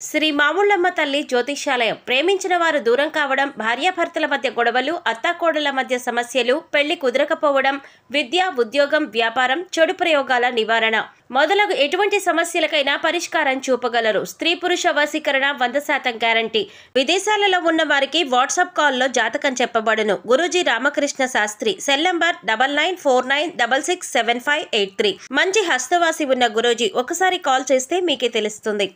శ్రీ మాముళ్ళమ్మ తల్లి జ్యోతిష్యాలయం. ప్రేమించిన వారు దూరం కావడం, భార్యాభర్తల మధ్య గొడవలు, అత్తాకోడళ్ల మధ్య సమస్యలు, పెళ్లి కుదరకపోవడం, విద్య, ఉద్యోగం, వ్యాపారం, చెడు ప్రయోగాల నివారణ మొదలగు ఎటువంటి సమస్యలకైనా పరిష్కారం చూపగలరు. స్త్రీ పురుష వశీకరణ 100% గ్యారంటీ. విదేశాలలో ఉన్న వారికి వాట్సాప్ కాల్లో జాతకం చెప్పబడును. గురూజీ రామకృష్ణ శాస్త్రి. Cell number 9949667583. మంచి హస్తవాసి ఉన్న గురూజీ ఒకసారి కాల్ చేస్తే మీకే తెలుస్తుంది.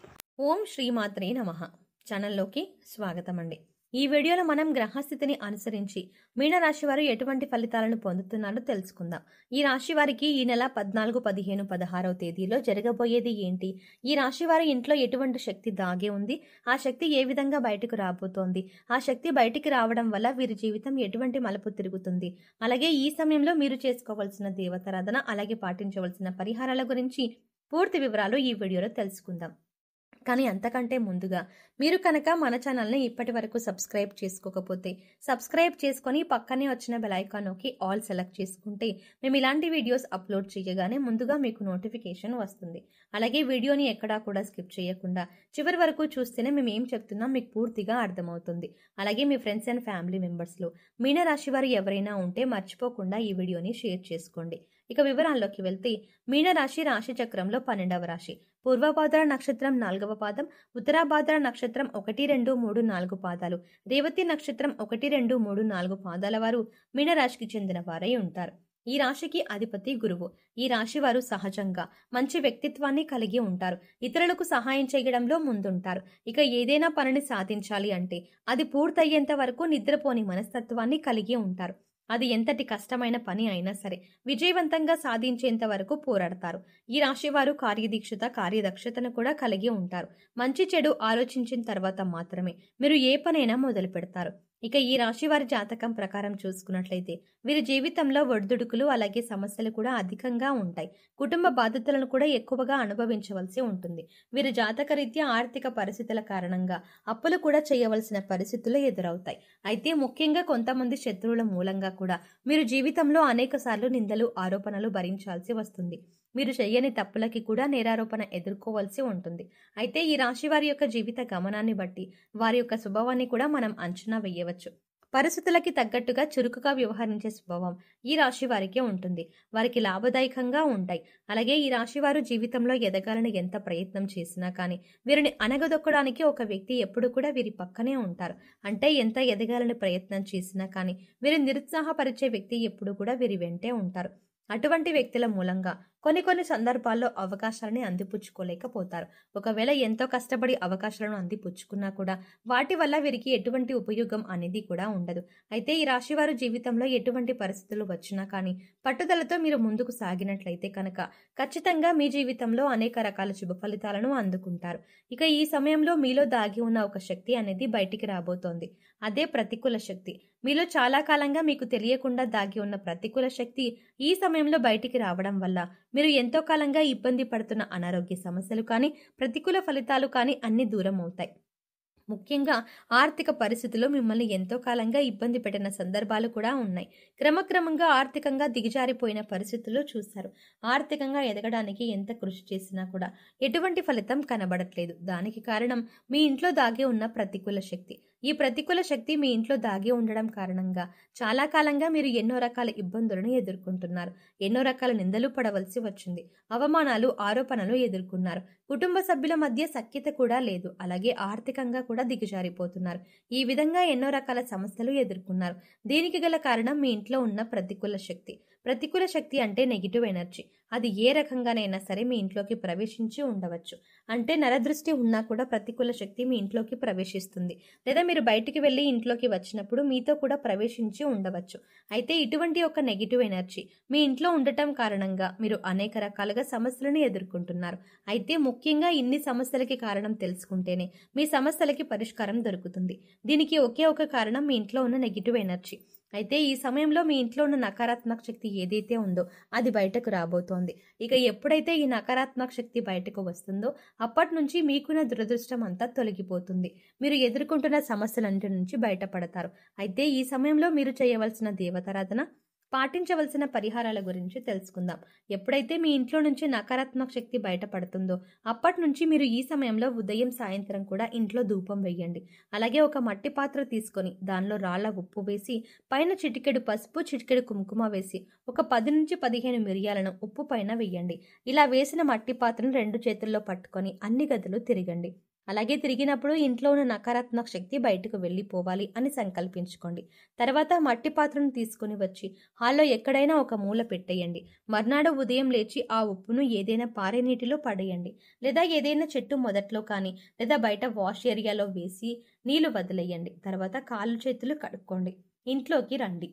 ఓం శ్రీమాత్రే నమః. ఛానల్లోకి స్వాగతం అండి. ఈ వీడియోలో మనం గ్రహస్థితిని అనుసరించి మీనరాశి వారు ఎటువంటి ఫలితాలను పొందుతున్నారో తెలుసుకుందాం. ఈ రాశి వారికి ఈ నెల 14, 15, 16వ తేదీలో జరగబోయేది ఏంటి, ఈ రాశి వారి ఇంట్లో ఎటువంటి శక్తి దాగి ఉంది, ఆ శక్తి ఏ విధంగా బయటకు రాబోతోంది, ఆ శక్తి బయటికి రావడం వల్ల వీరి జీవితం ఎటువంటి మలుపు తిరుగుతుంది, అలాగే ఈ సమయంలో మీరు చేసుకోవాల్సిన దేవతారాధన, అలాగే పాటించవలసిన పరిహారాల గురించి పూర్తి వివరాలు ఈ వీడియోలో తెలుసుకుందాం. కానీ అంతకంటే ముందుగా మీరు కనుక మన ఛానల్ని ఇప్పటి వరకు సబ్స్క్రైబ్ చేసుకోకపోతే సబ్స్క్రైబ్ చేసుకొని పక్కనే వచ్చిన బెల్ ఐకాన్ నొక్కి ఆల్ సెలెక్ట్ చేసుకుంటే మేము ఇలాంటి వీడియోస్ అప్లోడ్ చేయగానే ముందుగా మీకు నోటిఫికేషన్ వస్తుంది. అలాగే వీడియోని ఎక్కడా కూడా స్కిప్ చేయకుండా చివరి వరకు చూస్తేనే మేము ఏం చెప్తున్నాం మీకు పూర్తిగా అర్థమవుతుంది. అలాగే మీ ఫ్రెండ్స్ అండ్ ఫ్యామిలీ మెంబర్స్లో మీనరాశి వారు ఎవరైనా ఉంటే మర్చిపోకుండా ఈ వీడియోని షేర్ చేసుకోండి. ఇక వివరాల్లోకి వెళ్తే మీనరాశి రాశి చక్రంలో 12వ రాశి. పూర్వభాద్ర నక్షత్రం 4వ పాదం, ఉత్తరాభాద్ర నక్షత్రం 1, 2, 3, 4 పాదాలు, రేవతి నక్షత్రం 1, 2, 3, 4 పాదాల వారు మీనరాశికి చెందిన వారై ఉంటారు. ఈ రాశికి అధిపతి గురువు. ఈ రాశి వారు సహజంగా మంచి వ్యక్తిత్వాన్ని కలిగి ఉంటారు. ఇతరులకు సహాయం చేయడంలో ముందుంటారు. ఇక ఏదైనా పనిని సాధించాలి అంటే అది పూర్తయ్యేంత వరకు నిద్రపోని మనస్తత్వాన్ని కలిగి ఉంటారు. అది ఎంతటి కష్టమైన పని అయినా సరే విజయవంతంగా సాధించేంత వరకు పోరాడతారు. ఈ రాశి వారు కార్యదక్షతను కూడా కలిగి ఉంటారు. మంచి చెడు ఆలోచించిన తర్వాత మాత్రమే మీరు ఏ పనైనా మొదలు పెడతారు. ఇక ఈ రాశి వారి జాతకం ప్రకారం చూసుకున్నట్లయితే వీరి జీవితంలో ఒడిదుడుకులు అలాగే సమస్యలు కూడా అధికంగా ఉంటాయి. కుటుంబ బాధ్యతలను కూడా ఎక్కువగా అనుభవించవలసి ఉంటుంది. వీరి జాతక రీత్యా ఆర్థిక పరిస్థితుల కారణంగా అప్పులు కూడా చేయవలసిన పరిస్థితులు ఎదురవుతాయి. అయితే ముఖ్యంగా కొంతమంది శత్రువుల మూలంగా కూడా మీరు జీవితంలో అనేక సార్లు నిందలు, ఆరోపణలు భరించాల్సి వస్తుంది. మీరు చెయ్యని తప్పులకి కూడా నేరారోపణ ఎదుర్కోవాల్సి ఉంటుంది. అయితే ఈ రాశి వారి యొక్క జీవిత గమనాన్ని బట్టి వారి యొక్క స్వభావాన్ని కూడా మనం అంచనా వేయవచ్చు. పరిస్థితులకి తగ్గట్టుగా చురుకుగా వ్యవహరించే స్వభావం ఈ రాశి వారికి ఉంటుంది. వారికి లాభదాయకంగా ఉంటాయి. అలాగే ఈ రాశి వారు జీవితంలో ఎదగాలని ఎంత ప్రయత్నం చేసినా కానీ వీరిని అణగదొక్కడానికి ఒక వ్యక్తి ఎప్పుడు కూడా వీరి పక్కనే ఉంటారు. అంటే ఎంత ఎదగాలని ప్రయత్నం చేసినా కానీ వీరి నిరుత్సాహపరిచే వ్యక్తి ఎప్పుడు కూడా వీరి వెంటే ఉంటారు. అటువంటి వ్యక్తుల మూలంగా కొన్ని సందర్భాల్లో అవకాశాలని అందిపుచ్చుకోలేకపోతారు. ఒకవేళ ఎంతో కష్టపడి అవకాశాలను అందిపుచ్చుకున్నా కూడా వాటి వల్ల వీరికి ఎటువంటి ఉపయోగం అనేది కూడా ఉండదు. అయితే ఈ రాశి వారు జీవితంలో ఎటువంటి పరిస్థితులు వచ్చినా కానీ పట్టుదలతో మీరు ముందుకు సాగినట్లయితే కనుక ఖచ్చితంగా మీ జీవితంలో అనేక రకాల శుభ ఫలితాలను అందుకుంటారు. ఇక ఈ సమయంలో మీలో దాగి ఉన్న ఒక శక్తి అనేది బయటికి రాబోతోంది. అదే ప్రతికూల శక్తి. మీలో చాలా కాలంగా మీకు తెలియకుండా దాగి ఉన్న ప్రతికూల శక్తి ఈ సమయంలో బయటికి రావడం వల్ల మీరు ఎంతో కాలంగా ఇబ్బంది పడుతున్న అనారోగ్య సమస్యలు కానీ ప్రతికూల ఫలితాలు కానీ అన్ని దూరం అవుతాయి. ముఖ్యంగా ఆర్థిక పరిస్థితుల్లో మిమ్మల్ని ఎంతో కాలంగా ఇబ్బంది పెట్టిన సందర్భాలు కూడా ఉన్నాయి. క్రమక్రమంగా ఆర్థికంగా దిగజారిపోయిన పరిస్థితుల్లో చూశారు. ఆర్థికంగా ఎదగడానికి ఎంత కృషి చేసినా కూడా ఎటువంటి ఫలితం కనబడట్లేదు. దానికి కారణం మీ ఇంట్లో దాగి ఉన్న ప్రతికూల శక్తి. ఈ ప్రతికూల శక్తి మీ ఇంట్లో దాగి ఉండడం కారణంగా చాలా కాలంగా మీరు ఎన్నో రకాల ఇబ్బందులను ఎదుర్కొంటున్నారు. ఎన్నో రకాల నిందలు పడవలసి వచ్చింది. అవమానాలు, ఆరోపణలు ఎదుర్కొన్నారు. కుటుంబ సభ్యుల మధ్య సఖ్యత కూడా లేదు. అలాగే ఆర్థికంగా కూడా దిగజారిపోతున్నారు. ఈ విధంగా ఎన్నో రకాల సమస్యలు ఎదుర్కొన్నారు. దీనికి గల కారణం మీ ఇంట్లో ఉన్న ప్రతికూల శక్తి. ప్రతికూల శక్తి అంటే నెగిటివ్ ఎనర్జీ. అది ఏ రకంగానైనా సరే మీ ఇంట్లోకి ప్రవేశించి ఉండవచ్చు. అంటే నరదృష్టి ఉన్నా కూడా ప్రతికూల శక్తి మీ ఇంట్లోకి ప్రవేశిస్తుంది. లేదా మీరు బయటికి వెళ్ళి ఇంట్లోకి వచ్చినప్పుడు మీతో కూడా ప్రవేశించి ఉండవచ్చు. అయితే ఇటువంటి ఒక నెగిటివ్ ఎనర్జీ మీ ఇంట్లో ఉండటం కారణంగా మీరు అనేక రకాలుగా సమస్యలను ఎదుర్కొంటున్నారు. అయితే ముఖ్యంగా ఇన్ని సమస్యలకి కారణం తెలుసుకుంటేనే మీ సమస్యలకి పరిష్కారం దొరుకుతుంది. దీనికి ఒకే ఒక కారణం మీ ఇంట్లో ఉన్న నెగిటివ్ ఎనర్జీ. అయితే ఈ సమయంలో మీ ఇంట్లో ఉన్న నకారాత్మక శక్తి ఏదైతే ఉందో అది బయటకు రాబోతోంది. ఇక ఎప్పుడైతే ఈ నకారాత్మక శక్తి బయటకు వస్తుందో అప్పటి నుంచి మీకున్న దురదృష్టం అంతా తొలగిపోతుంది. మీరు ఎదుర్కొంటున్న సమస్యలన్నిటి నుంచి బయటపడతారు. అయితే ఈ సమయంలో మీరు చేయవలసిన దేవతారాధన, పాటించవలసిన పరిహారాల గురించి తెలుసుకుందాం. ఎప్పుడైతే మీ ఇంట్లో నుంచి నకారాత్మక శక్తి బయటపడుతుందో అప్పటి నుంచి మీరు ఈ సమయంలో ఉదయం సాయంత్రం కూడా ఇంట్లో ధూపం వేయండి. అలాగే ఒక మట్టి పాత్ర తీసుకొని దానిలో రాళ్ల ఉప్పు వేసి పైన చిటికెడు పసుపు చిటికెడు కుంకుమ వేసి ఒక 10 నుంచి 15 మిరియాలను ఉప్పు పైన వేయండి. ఇలా వేసిన మట్టి పాత్రను 2 చేతుల్లో పట్టుకొని అన్ని గదులు తిరగండి. అలాగే తిరిగినప్పుడు ఇంట్లో ఉన్న నకారాత్మక శక్తి బయటకు వెళ్ళిపోవాలి అని సంకల్పించుకోండి. తర్వాత మట్టి పాత్రను తీసుకుని వచ్చి హాల్లో ఎక్కడైనా ఒక మూల పెట్టేయండి. మర్నాడు ఉదయం లేచి ఆ ఉప్పును ఏదైనా పారే నీటిలో పడేయండి. లేదా ఏదైనా చెట్టు మొదట్లో కానీ లేదా బయట వాష్ ఏరియాలో వేసి నీళ్లు వదిలేయండి. తర్వాత కాళ్ళు చేతులు కడుక్కోండి. ఇంట్లోకి రండి.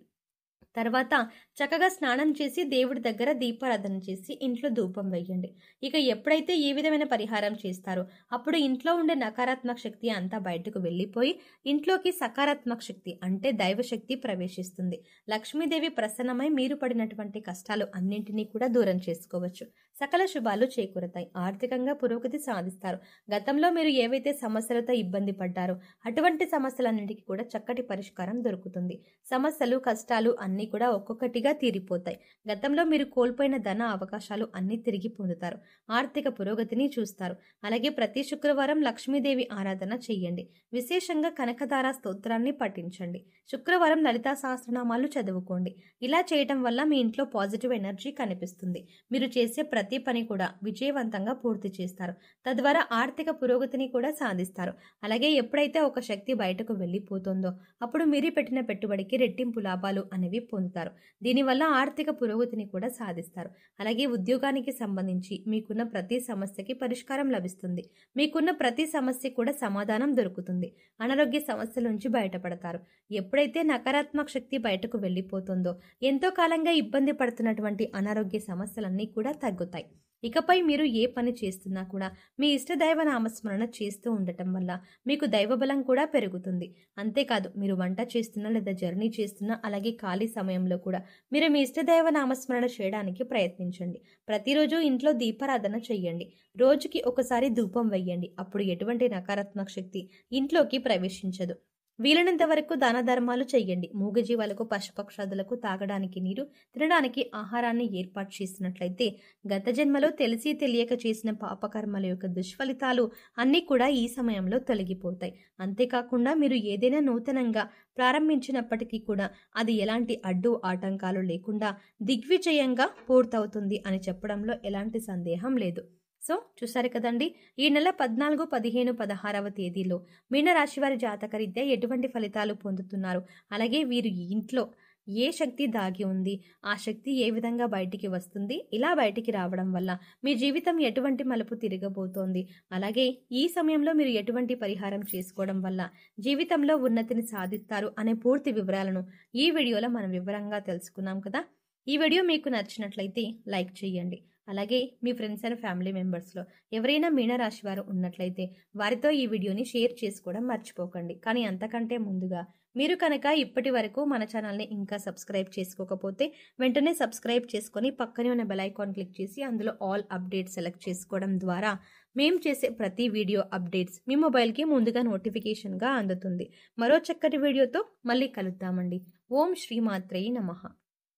తర్వాత చక్కగా స్నానం చేసి దేవుడి దగ్గర దీపారాధన చేసి ఇంట్లో ధూపం వేయండి. ఇక ఎప్పుడైతే ఈ విధమైన పరిహారం చేస్తారో అప్పుడు ఇంట్లో ఉండే నకారాత్మక శక్తి అంతా బయటకు వెళ్ళిపోయి ఇంట్లోకి సకారాత్మక శక్తి అంటే దైవశక్తి ప్రవేశిస్తుంది. లక్ష్మీదేవి ప్రసన్నమై మీరు పడినటువంటి కష్టాలు అన్నింటినీ కూడా దూరం చేసుకోవచ్చు. సకల శుభాలు చేకూరతాయి. ఆర్థికంగా పురోగతి సాధిస్తారు. గతంలో మీరు ఏవైతే సమస్యలతో ఇబ్బంది పడ్డారో అటువంటి సమస్యలన్నింటికి కూడా చక్కటి పరిష్కారం దొరుకుతుంది. సమస్యలు కష్టాలు అన్ని కూడా ఒక్కొక్కటిగా తీరిపోతాయి. గతంలో మీరు కోల్పోయిన ధన అవకాశాలు అన్ని తిరిగి పొందుతారు. ఆర్థిక పురోగతిని చూస్తారు. అలాగే ప్రతి శుక్రవారం లక్ష్మీదేవి ఆరాధన చెయ్యండి. విశేషంగా కనకదార స్తోత్రాన్ని పఠించండి. శుక్రవారం లలితా సహస్రనామాలు చదువుకోండి. ఇలా చేయటం వల్ల మీ ఇంట్లో పాజిటివ్ ఎనర్జీ కనిపిస్తుంది. మీరు చేసే ప్రతి పని కూడా విజయవంతంగా పూర్తి చేస్తారు. తద్వారా ఆర్థిక పురోగతిని కూడా సాధిస్తారు. అలాగే ఎప్పుడైతే ఒక శక్తి బయటకు వెళ్ళిపోతుందో అప్పుడు మీరు పెట్టిన పెట్టుబడికి రెట్టింపు లాభాలు అనేవి పొందుతారు. దీనివల్ల ఆర్థిక పురోగతిని కూడా సాధిస్తారు. అలాగే ఉద్యోగానికి సంబంధించి మీకున్న ప్రతి సమస్యకి పరిష్కారం లభిస్తుంది. మీకున్న ప్రతి సమస్య కూడా సమాధానం దొరుకుతుంది. అనారోగ్య సమస్యల నుంచి బయటపడతారు. ఎప్పుడైతే నకారాత్మక శక్తి బయటకు వెళ్ళిపోతుందో ఎంతో కాలంగా ఇబ్బంది పడుతున్నటువంటి అనారోగ్య సమస్యలన్నీ కూడా తగ్గుతాయి. ఇకపై మీరు ఏ పని చేస్తున్నా కూడా మీ ఇష్టదైవ నామస్మరణ చేస్తూ ఉండటం వల్ల మీకు దైవబలం కూడా పెరుగుతుంది. అంతేకాదు మీరు వంట చేస్తున్నా లేదా జర్నీ చేస్తున్నా అలాగే ఖాళీ సమయంలో కూడా మీరు మీ ఇష్టదైవ నామస్మరణ చేయడానికి ప్రయత్నించండి. ప్రతిరోజు ఇంట్లో దీపారాధన చెయ్యండి. రోజుకి ఒకసారి ధూపం వేయండి. అప్పుడు ఎటువంటి నకారాత్మక శక్తి ఇంట్లోకి ప్రవేశించదు. వీలైనంత వరకు దాన ధర్మాలు చెయ్యండి. మూగజీవాలకు పశుపక్షాదులకు తాగడానికి నీరు తినడానికి ఆహారాన్ని ఏర్పాటు చేసినట్లయితే గత జన్మలో తెలిసి తెలియక చేసిన పాపకర్మల యొక్క దుష్ఫలితాలు అన్నీ కూడా ఈ సమయంలో తొలగిపోతాయి. అంతేకాకుండా మీరు ఏదైనా నూతనంగా ప్రారంభించినప్పటికీ కూడా అది ఎలాంటి అడ్డు ఆటంకాలు లేకుండా దిగ్విజయంగా పూర్తవుతుంది అని చెప్పడంలో ఎలాంటి సందేహం లేదు. సో చూసారు కదండి, ఈ నెల 14, 15, 16వ తేదీలో మీనరాశి వారి జాతకరీత్యా ఎటువంటి ఫలితాలు పొందుతున్నారు, అలాగే వీరు ఇంట్లో ఏ శక్తి దాగి ఉంది, ఆ శక్తి ఏ విధంగా బయటికి వస్తుంది, ఇలా బయటికి రావడం వల్ల మీ జీవితం ఎటువంటి మలుపు తిరగబోతోంది, అలాగే ఈ సమయంలో మీరు ఎటువంటి పరిహారం చేసుకోవడం వల్ల జీవితంలో ఉన్నతిని సాధిస్తారు అనే పూర్తి వివరాలను ఈ వీడియోలో మనం వివరంగా తెలుసుకున్నాం కదా. ఈ వీడియో మీకు నచ్చినట్లయితే లైక్ చేయండి. అలాగే మీ ఫ్రెండ్స్ అండ్ ఫ్యామిలీ మెంబర్స్లో ఎవరైనా మీనరాశి వారు ఉన్నట్లయితే వారితో ఈ వీడియోని షేర్ చేసుకోవడం మర్చిపోకండి. కానీ అంతకంటే ముందుగా మీరు కనుక ఇప్పటి వరకు మన ఛానల్ని ఇంకా సబ్స్క్రైబ్ చేసుకోకపోతే వెంటనే సబ్స్క్రైబ్ చేసుకొని పక్కనే ఉన్న బెల్ ఐకాన్ క్లిక్ చేసి అందులో ఆల్ అప్డేట్స్ సెలెక్ట్ చేసుకోవడం ద్వారా మేము చేసే ప్రతి వీడియో అప్డేట్స్ మీ మొబైల్కి ముందుగా నోటిఫికేషన్గా అందుతుంది. మరో చక్కటి వీడియోతో మళ్ళీ కలుద్దామండి. ఓం శ్రీమాత్రేయ నమః.